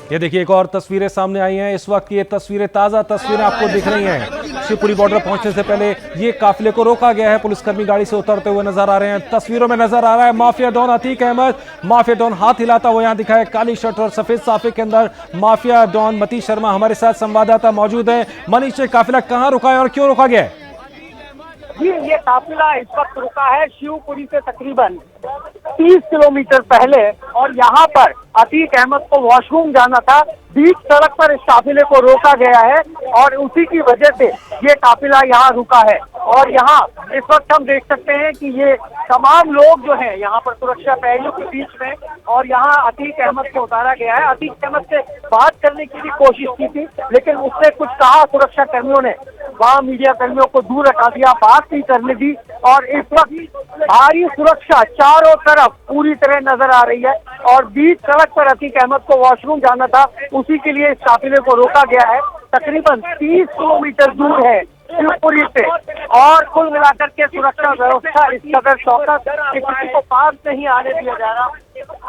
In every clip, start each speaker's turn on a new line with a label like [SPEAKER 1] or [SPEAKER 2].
[SPEAKER 1] ये देखिए एक और तस्वीरें सामने आई हैं इस वक्त। ये तस्वीरें, ताजा तस्वीरें आपको दिख रही हैं। शिवपुरी बॉर्डर पहुंचने से पहले ये काफिले को रोका गया है। पुलिसकर्मी गाड़ी से उतरते हुए नजर आ रहे हैं। तस्वीरों में नजर आ रहा है mafia don Atiq Ahmed. Mafia don हाथ हिलाता हुआ यहां दिखा है, काली शर्ट और सफेद साफे के अंदर माफिया डॉन मनीष शर्मा हमारे साथ संवाददाता मौजूद है। मनीष, ये काफिला कहां रुका है और क्यों रोका गया है?
[SPEAKER 2] जी, ये काफिला इस वक्त रुका है शिवपुरी से तकरीबन 30 किलोमीटर पहले, और यहाँ पर अतीक अहमद को वॉशरूम जाना था। बीच सड़क पर इस काफिले को रोका गया है और उसी की वजह से ये काफिला यहाँ रुका है। और यहाँ इस वक्त हम देख सकते हैं कि ये तमाम लोग जो हैं यहाँ पर सुरक्षा पहलू के बीच में, और यहाँ अतीक अहमद को उतारा गया है। अतीक अहमद से बात करने की भी कोशिश की थी, लेकिन उसने कुछ कहा, सुरक्षा कर्मियों ने वहाँ मीडिया कर्मियों को दूर हटा दिया, बात नहीं करने दी। और इस वक्त भारी सुरक्षा चारों तरफ पूरी तरह नजर आ रही है, और बीच सड़क पर अतीक अहमद को वॉशरूम जाना था, उसी के लिए इस काफिले को रोका गया है। तकरीबन 30 किलोमीटर दूर है शिवपुरी से, और कुल मिलाकर के सुरक्षा व्यवस्था इस कदर चौकस कि किसी को पास नहीं आने दिया जा रहा।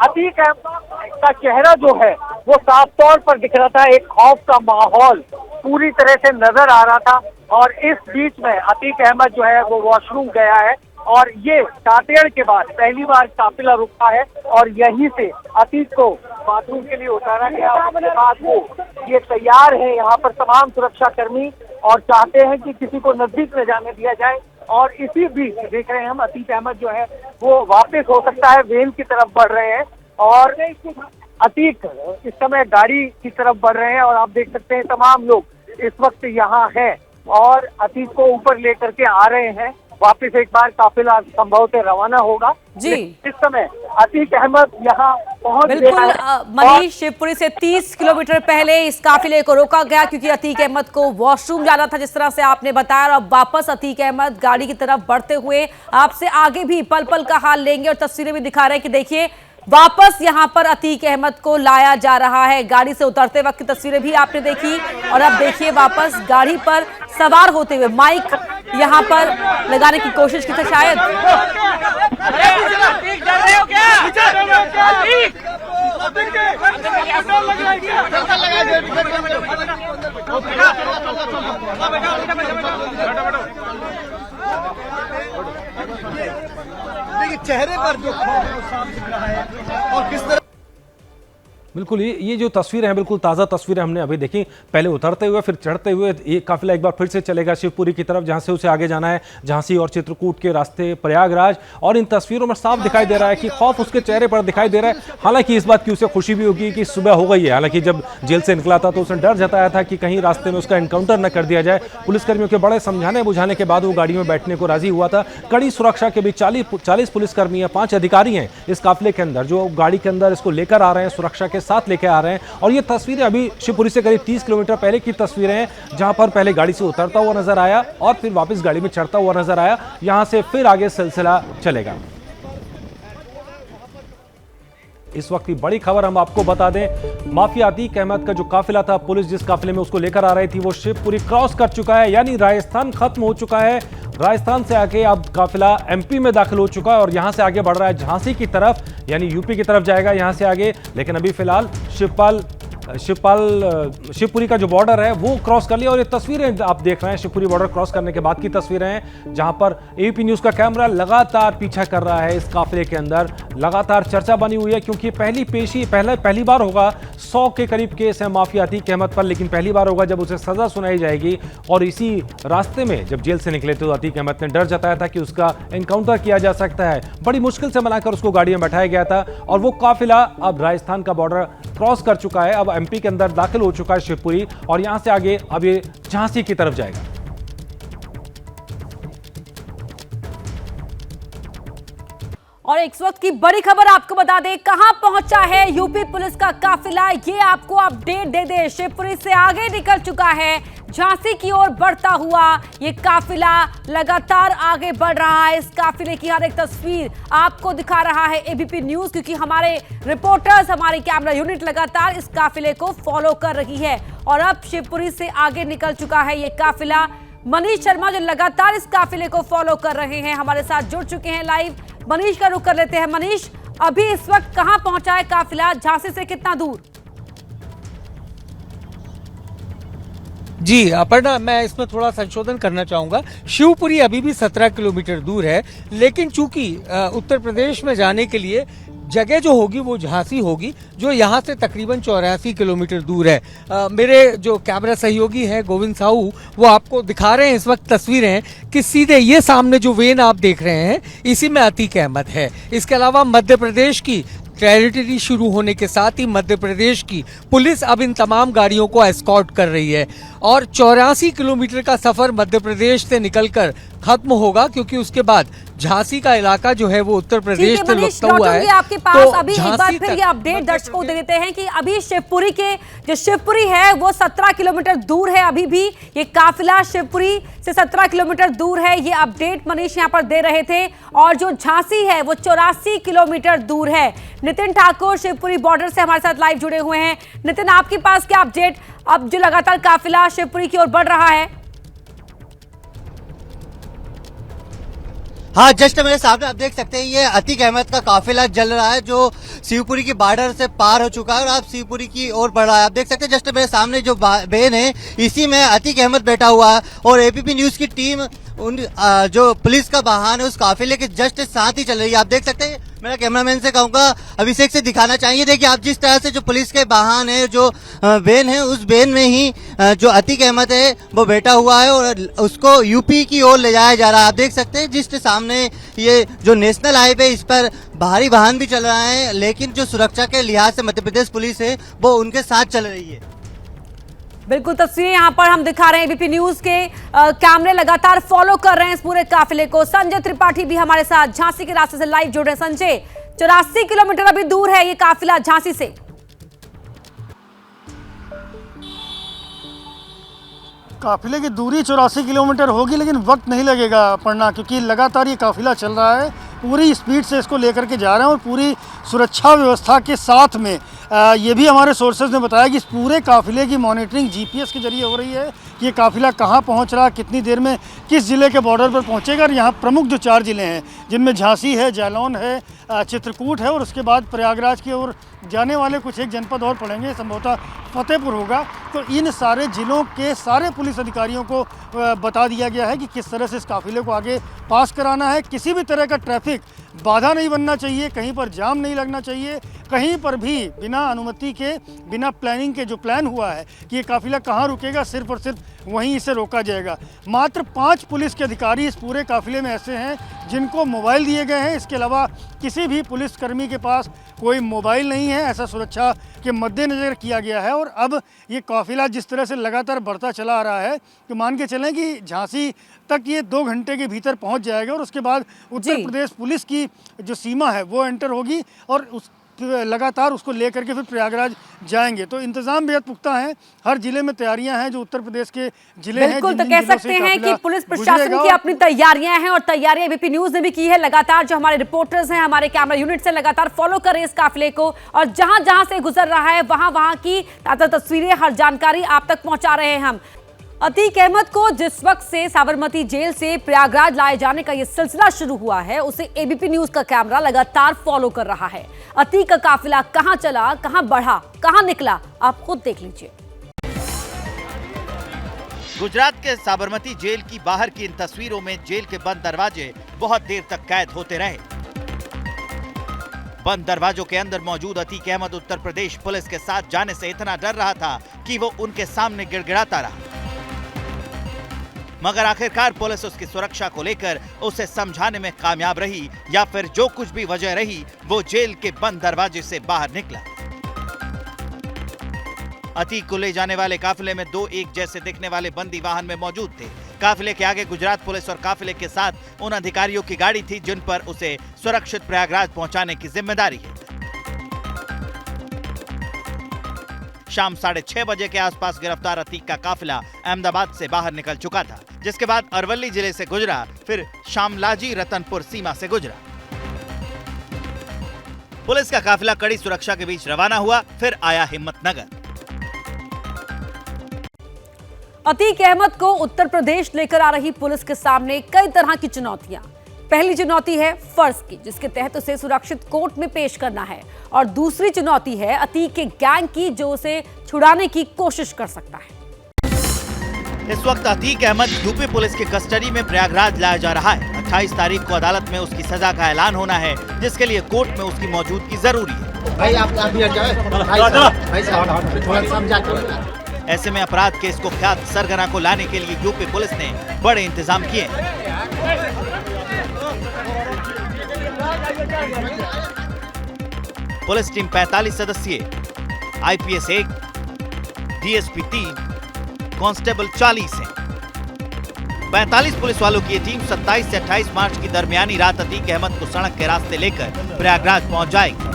[SPEAKER 2] अतीक अहमद का चेहरा जो है वो साफ तौर पर दिख रहा था, एक खौफ का माहौल पूरी तरह से नजर आ रहा था। और इस बीच में अतीक अहमद जो है वो वॉशरूम गया है, और ये काटेड़ के बाद पहली बार काफिला रुका है, और यहीं से अतीक को बाथरूम के लिए उतारा गया। उसके बाद वो ये तैयार है यहाँ पर तमाम सुरक्षा कर्मी, और चाहते हैं कि किसी को नजदीक न जाने दिया जाए। और इसी बीच देख रहे हैं हम अतीक अहमद जो है वो वापस हो सकता है वेन की तरफ बढ़ रहे हैं, और अतीक इस समय गाड़ी की तरफ बढ़ रहे हैं। और आप देख सकते हैं तमाम लोग इस वक्त यहाँ हैं और अतीक को ऊपर लेकर के आ रहे हैं। वापस एक बार काफिला संभवतः रवाना होगा
[SPEAKER 3] जी।
[SPEAKER 2] इस समय अतीक अहमद यहाँ पहुंच
[SPEAKER 3] बिल्कुल मनीष, शिवपुरी से 30 किलोमीटर पहले इस काफिले को रोका गया क्योंकि अतीक अहमद को वॉशरूम जाना था, जिस तरह से आपने बताया। और अब वापस अतीक अहमद गाड़ी की तरफ बढ़ते हुए आपसे आगे भी पल पल का हाल लेंगे, और तस्वीरें भी दिखा रहे हैं कि देखिए वापस यहां पर अतीक अहमद को लाया जा रहा है। गाड़ी से उतरते वक्त की तस्वीरें भी आपने देखी, और अब देखिए वापस गाड़ी पर सवार होते हुए माइक यहां पर लगाने की कोशिश की थी शायद।
[SPEAKER 4] चेहरे पर जो साफ दिख रहा है, और किस तरह
[SPEAKER 1] बिल्कुल ये जो तस्वीरें हैं बिल्कुल ताज़ा तस्वीरें हमने अभी देखी। पहले उतरते हुए फिर चढ़ते हुए ये काफिला एक बार फिर से चलेगा शिवपुरी की तरफ, जहां से उसे आगे जाना है झांसी और चित्रकूट के रास्ते प्रयागराज। और इन तस्वीरों में साफ दिखाई दे रहा है कि खौफ उसके चेहरे पर दिखाई दे रहा है। हालांकि इस बात की उसे खुशी भी होगी कि सुबह हो गई है। हालांकि जब जेल से निकला था तो उसने डर जताया था कि कहीं रास्ते में उसका एनकाउंटर न कर दिया जाए। पुलिसकर्मियों के बड़े समझाने बुझाने के बाद वो गाड़ी में बैठने को राजी हुआ था। कड़ी सुरक्षा के बीच 40 पुलिसकर्मी हैं, 5 अधिकारी हैं इस काफिले के अंदर, जो गाड़ी के अंदर इसको लेकर आ रहे हैं, सुरक्षा के साथ लेकर आ रहे हैं। और ये तस्वीरें अभी शिवपुरी से करीब 30 किलोमीटर पहले की तस्वीरें हैं, जहां पर पहले गाड़ी से उतरता हुआ नजर आया और फिर वापस गाड़ी में चढ़ता हुआ नजर आया। यहां से फिर आगे सिलसिला चलेगा। इस वक्त की बड़ी खबर हम आपको बता दें, माफिया अतीक अहमद का जो काफिला था, पुलिस जिस काफिले में उसको लेकर आ रही थी, वो शिवपुरी क्रॉस कर चुका है, यानी राजस्थान खत्म हो चुका है। राजस्थान से आके अब काफिला एमपी में दाखिल हो चुका है और यहां से आगे बढ़ रहा है झांसी की तरफ, यानी यूपी की तरफ जाएगा यहां से आगे। लेकिन अभी फिलहाल शिवपुरी का जो बॉर्डर है वो क्रॉस कर लिया। और ये तस्वीरें आप देख रहे हैं शिवपुरी बॉर्डर क्रॉस करने के बाद की तस्वीरें हैं, जहां पर एबीपी न्यूज का कैमरा लगातार पीछा कर रहा है इस काफिले के अंदर। लगातार चर्चा बनी हुई है क्योंकि पहली बार होगा, 100 के करीब केस है माफिया अतीक अहमद पर, लेकिन पहली बार होगा जब उसे सजा सुनाई जाएगी। और इसी रास्ते में जब जेल से निकले तो अतीक अहमद ने डर जताया था कि उसका एनकाउंटर किया जा सकता है। बड़ी मुश्किल से मनाकर उसको गाड़ी में बैठाया गया था, और वो काफिला अब राजस्थान का बॉर्डर क्रॉस कर चुका है, अब एमपी के अंदर दाखिल हो चुका है शिवपुरी, और यहां से आगे अब ये झांसी की तरफ जाएगा।
[SPEAKER 3] और इस वक्त की बड़ी खबर आपको बता दें, कहां पहुंचा है यूपी पुलिस का काफिला, ये आपको अपडेट दे दे। शिवपुरी से आगे निकल चुका है, झांसी की ओर बढ़ता हुआ ये काफिला लगातार आगे बढ़ रहा है। इस काफिले की हर एक तस्वीर आपको दिखा रहा है एबीपी न्यूज, क्योंकि हमारे रिपोर्टर्स, हमारी कैमरा यूनिट लगातार इस काफिले को फॉलो कर रही है। और अब शिवपुरी से आगे निकल चुका है ये काफिला। मनीष शर्मा जो लगातार इस काफिले को फॉलो कर रहे हैं, हमारे साथ जुड़ चुके हैं लाइव। मनीष का रुख कर लेते हैं। मनीष, अभी इस वक्त कहां पहुंचा है काफिला, झांसी से कितना दूर?
[SPEAKER 5] जी अपर्णा, मैं इसमें थोड़ा संशोधन करना चाहूँगा। शिवपुरी अभी भी 17 किलोमीटर दूर है, लेकिन चूंकि उत्तर प्रदेश में जाने के लिए जगह जो होगी वो झांसी होगी, जो यहाँ से तकरीबन 84 किलोमीटर दूर है। मेरे जो कैमरा सहयोगी हैं गोविंद साहू, वो आपको दिखा रहे हैं इस वक्त तस्वीरें कि सीधे ये सामने जो वेन आप देख रहे हैं इसी में अतीक अहमद है। इसके अलावा मध्य प्रदेश की टेरिटरी शुरू होने के साथ ही मध्य प्रदेश की पुलिस अब इन तमाम गाड़ियों को एस्कॉर्ट कर रही है और 84 किलोमीटर का सफर मध्य प्रदेश से निकलकर खत्म होगा, क्योंकि उसके बाद झांसी का इलाका जो है वो उत्तर प्रदेश से लगता हुआ है।
[SPEAKER 3] आपके पास अभी एक बार फिर ये अपडेट दर्शकों को दे देते हैं कि अभी शिवपुरी है वो 17 किलोमीटर दूर है। अभी भी ये काफिला शिवपुरी से 17 किलोमीटर दूर है। ये अपडेट मनीष यहाँ पर दे रहे थे। और जो झांसी है वो 84 किलोमीटर दूर है। नितिन ठाकुर शिवपुरी बॉर्डर से हमारे साथ लाइव जुड़े हुए हैं। नितिन, आपके पास क्या अपडेट, अब जो लगातार काफिला शिवपुरी की ओर बढ़ रहा है?
[SPEAKER 6] हाँ, जस्ट मेरे सामने आप देख सकते हैं ये अतीक अहमद का काफिला चल रहा है जो शिवपुरी की बॉर्डर से पार हो चुका है और आप शिवपुरी की ओर बढ़ रहा है। आप देख सकते हैं जस्ट मेरे सामने जो वेन है इसी में अतीक अहमद बैठा हुआ है और एबीपी न्यूज की टीम उन जो पुलिस का वाहन है उस काफिले के जस्ट साथ ही चल रही है। आप देख सकते हैं, मेरा कैमरामैन से कहूंगा अभिषेक से दिखाना चाहिए। देखिए आप जिस तरह से जो पुलिस के वाहन है, जो वेन है, उस वेन में ही जो अतीक अहमद है वो बैठा हुआ है और उसको यूपी की ओर ले जाया जा रहा है। आप देख सकते हैं जिस सामने ये जो नेशनल हाईवे, इस पर भारी वाहन भी चल रहा है, लेकिन जो सुरक्षा के लिहाज से मध्य प्रदेश पुलिस है वो उनके साथ चल रही है।
[SPEAKER 3] बिल्कुल, तस्वीरें यहाँ पर हम दिखा रहे हैं। एबीपी न्यूज के कैमरे लगातार फॉलो कर रहे हैं इस पूरे काफिले को। संजय त्रिपाठी भी हमारे साथ झांसी के रास्ते से लाइव जुड़ रहे हैं। संजय, 84 किलोमीटर अभी दूर है ये काफिला झांसी से।
[SPEAKER 4] काफिले की दूरी 84 किलोमीटर होगी, लेकिन वक्त नहीं लगेगा पढ़ना, क्योंकि लगातार ये काफिला चल रहा है। पूरी स्पीड से इसको लेकर के जा रहे हैं और पूरी सुरक्षा व्यवस्था के साथ में ये भी हमारे सोर्सेज ने बताया कि इस पूरे काफिले की मॉनिटरिंग जीपीएस के जरिए हो रही है कि ये काफिला कहाँ पहुँच रहा, कितनी देर में किस ज़िले के बॉर्डर पर पहुँचेगा। और यहाँ प्रमुख जो 4 ज़िले हैं जिनमें झांसी है, जालौन है, चित्रकूट है और उसके बाद प्रयागराज की ओर जाने वाले कुछ एक जनपद और पड़ेंगे, संभवतः फतेहपुर होगा। तो इन सारे ज़िलों के सारे पुलिस अधिकारियों को बता दिया गया है कि किस तरह से इस काफिले को आगे पास कराना है। किसी भी तरह का ट्रैफिक बाधा नहीं बनना चाहिए, कहीं पर जाम नहीं लगना चाहिए, कहीं पर भी बिना अनुमति के, बिना प्लानिंग के जो प्लान हुआ है कि ये काफिला कहाँ रुकेगा, सिर्फ और सिर्फ वहीं इसे रोका जाएगा। मात्र 5 पुलिस के अधिकारी इस पूरे काफिले में ऐसे हैं जिनको मोबाइल दिए गए हैं। इसके अलावा किसी भी पुलिसकर्मी के पास कोई मोबाइल नहीं है, ऐसा सुरक्षा के मद्देनज़र किया गया है। और अब ये काफिला जिस तरह से लगातार बढ़ता चला आ रहा है कि मान के चलें कि झांसी तक ये 2 घंटे के भीतर पहुंच जाएगा और उसके बाद उत्तर प्रदेश पुलिस की जो सीमा है वो एंटर होगी और उस लगातार उसको लेकर के फिर प्रयागराज जाएंगे। तो इंतजाम बेहद पुख्ता है, हर जिले में तैयारियां हैं जो उत्तर प्रदेश के जिले हैं।
[SPEAKER 3] बिल्कुल, तो कह सकते हैं कि पुलिस प्रशासन की अपनी तैयारियां हैं और तैयारियां एबीपी न्यूज ने भी की है। लगातार जो हमारे रिपोर्टर्स हैं, हमारे कैमरा यूनिट से लगातार फॉलो कर रहे हैं इस काफिले को और जहां जहां से गुजर रहा है वहां की ताजा तस्वीरें, हर जानकारी आप तक पहुंचा रहे हैं हम। अतीक अहमद को जिस वक्त से साबरमती जेल से प्रयागराज लाए जाने का यह सिलसिला शुरू हुआ है, उसे एबीपी न्यूज का कैमरा लगातार फॉलो कर रहा है। अतीक का काफिला कहां चला, कहां बढ़ा, कहां निकला, आप खुद देख लीजिए।
[SPEAKER 7] गुजरात के साबरमती जेल की बाहर की इन तस्वीरों में जेल के बंद दरवाजे बहुत देर तक कैद होते रहे। बंद दरवाजों के अंदर मौजूद अतीक अहमद उत्तर प्रदेश पुलिस के साथ जाने से इतना डर रहा था कि वो उनके सामने गिड़गिड़ाता रहा, मगर आखिरकार पुलिस उसकी सुरक्षा को लेकर उसे समझाने में कामयाब रही, या फिर जो कुछ भी वजह रही वो जेल के बंद दरवाजे से बाहर निकला। अतीक को ले जाने वाले काफिले में 2 एक जैसे दिखने वाले बंदी वाहन में मौजूद थे। काफिले के आगे गुजरात पुलिस और काफिले के साथ उन अधिकारियों की गाड़ी थी जिन पर उसे सुरक्षित प्रयागराज पहुंचाने की जिम्मेदारी है। शाम 6:30 बजे के आसपास गिरफ्तार अतीक का काफिला अहमदाबाद से बाहर निकल चुका था, जिसके बाद अरवली जिले से गुजरा, फिर शामलाजी रतनपुर सीमा से गुजरा। पुलिस का काफिला कड़ी सुरक्षा के बीच रवाना हुआ, फिर आया हिम्मतनगर।
[SPEAKER 3] अतीक अहमद को उत्तर प्रदेश लेकर आ रही पुलिस के सामने कई तरह की चुनौतियां। पहली चुनौती है फर्ज की, जिसके तहत उसे सुरक्षित कोर्ट में पेश करना है, और दूसरी चुनौती है अतीक के गैंग की, जो उसे छुड़ाने की कोशिश कर सकता है।
[SPEAKER 7] इस वक्त अतीक अहमद यूपी पुलिस की कस्टडी में प्रयागराज लाया जा रहा है। 28 तारीख को अदालत में उसकी सजा का ऐलान होना है, जिसके लिए कोर्ट में उसकी मौजूदगी जरूरी है।
[SPEAKER 6] भाई आप अभी हट जाओ, भाई साहब थोड़ा समझा करो।
[SPEAKER 7] ऐसे में अपराध के इस कुख्यात सरगना को लाने के लिए यूपी पुलिस ने बड़े इंतजाम किए। पुलिस टीम 45 सदस्यीय, IPS 1, DSP 3, कांस्टेबल 40 हैं। 45 पुलिस वालों की ये टीम 27 से 28 मार्च की दरमियानी रात अतीक अहमद को सड़क के रास्ते लेकर प्रयागराज पहुंच जाएगी,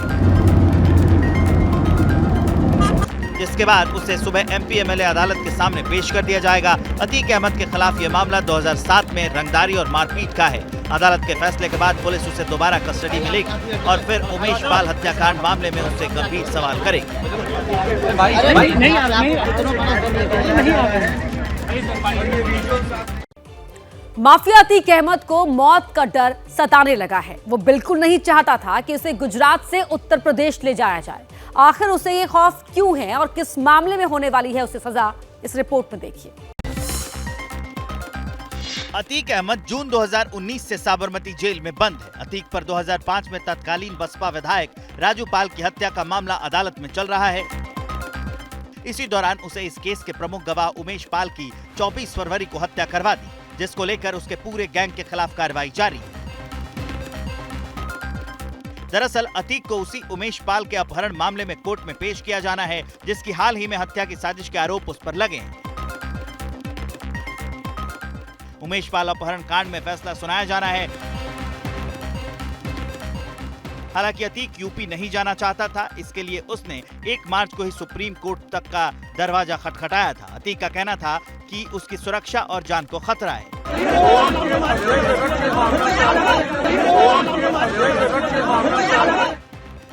[SPEAKER 7] जिसके बाद उसे सुबह MP MLA अदालत के सामने पेश कर दिया जाएगा। अतीक अहमद के खिलाफ यह मामला 2007 में रंगदारी और मारपीट का है। अदालत के फैसले के बाद पुलिस उसे दोबारा कस्टडी में लेगी और फिर उमेश पाल हत्याकांड मामले में उससे गंभीर सवाल करेगी।
[SPEAKER 3] माफिया अतीक अहमद को मौत का डर सताने लगा है। वो बिल्कुल नहीं चाहता था कि उसे गुजरात से उत्तर प्रदेश ले जाया जाए। आखिर उसे ये खौफ क्यों है और किस मामले में होने वाली है उसे सजा, इस रिपोर्ट में देखिए।
[SPEAKER 7] अतीक अहमद जून 2019 से साबरमती जेल में बंद है। अतीक पर 2005 में तत्कालीन बसपा विधायक राजू पाल की हत्या का मामला अदालत में चल रहा है। इसी दौरान उसे इस केस के प्रमुख गवाह उमेश पाल की 24 फरवरी को हत्या करवा दी, जिसको लेकर उसके पूरे गैंग के खिलाफ कार्रवाई जारी है। दरअसल अतीक को उसी उमेश पाल के अपहरण मामले में कोर्ट में पेश किया जाना है, जिसकी हाल ही में हत्या की साजिश के आरोप उस पर लगे हैं। उमेश पाल अपहरण कांड में फैसला सुनाया जाना है। हालांकि अतीक यूपी नहीं जाना चाहता था, इसके लिए उसने 1 मार्च को ही सुप्रीम कोर्ट तक का दरवाजा खटखटाया था। अतीक का कहना था कि उसकी सुरक्षा और जान को खतरा है।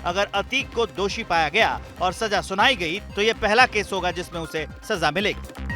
[SPEAKER 7] अगर अतीक को दोषी पाया गया और सजा सुनाई गई तो यह पहला केस होगा जिसमें उसे सजा मिलेगी।